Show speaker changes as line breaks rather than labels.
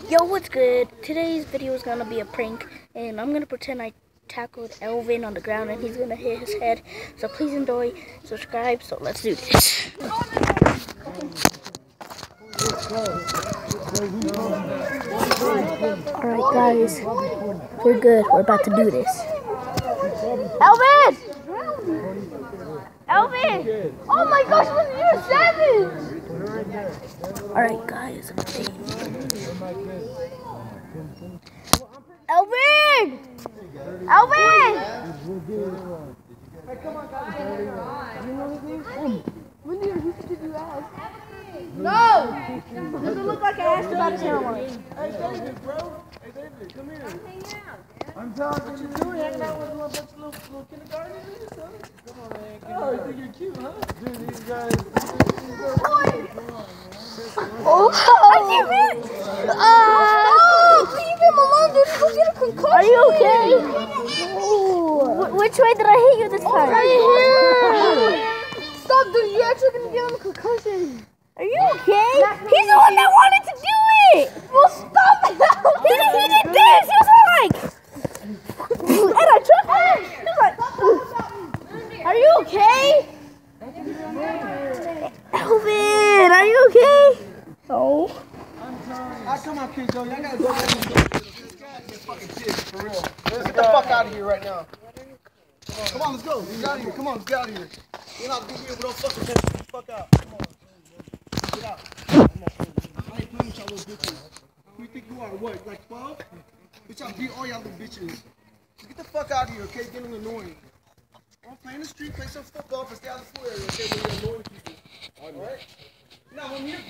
Yo, what's good? Today's video is gonna be a prank, and I'm gonna pretend I tackled Elvin on the ground and he's gonna hit his head. So please enjoy, subscribe, so let's do this. Alright guys, we're good. We're about to do this. Elvin! Elvin! Oh my gosh, you're 7! Alright guys, Elvin! Elvin!
Hey, come on, guys. You know anything? When did you ask? No! Does it look like I asked about his hairline? Hey, David, bro. Hey, David, come here. I'm telling you, what you doing? Hanging out with a bunch of little kindergartners? Come on, man. Oh, you think you're cute, huh? Dude, these guys.
Oh, are you okay? Which way did I hit you this time? Right here.
Stop, dude. You're actually going to get him a concussion.
Are you okay? He's the one that wanted to do it.
Well, stop it.
He did this. He was like, and I took it. He was like, are you okay? Elvin, are you okay? Oh.
Come on, kids, though. Y'all gotta go. This guy's a fucking kid, for real. Let's get the fuck out of here right now. Come on, let's go. Let's get out of here. Come on, let's get out of here. You're not being here with no fucking kids. Get the fuck out. Come on. Get out. Come on. I ain't playing with y'all little bitches. Who you think you are? What, like 12? Bitch, I'll beat all y'all little bitches. Just get the fuck out of here, okay? Getting annoying. I'm playing the street, play some football, but stay out of the school area, okay? When you're annoying people. Alright? Now, when you're good.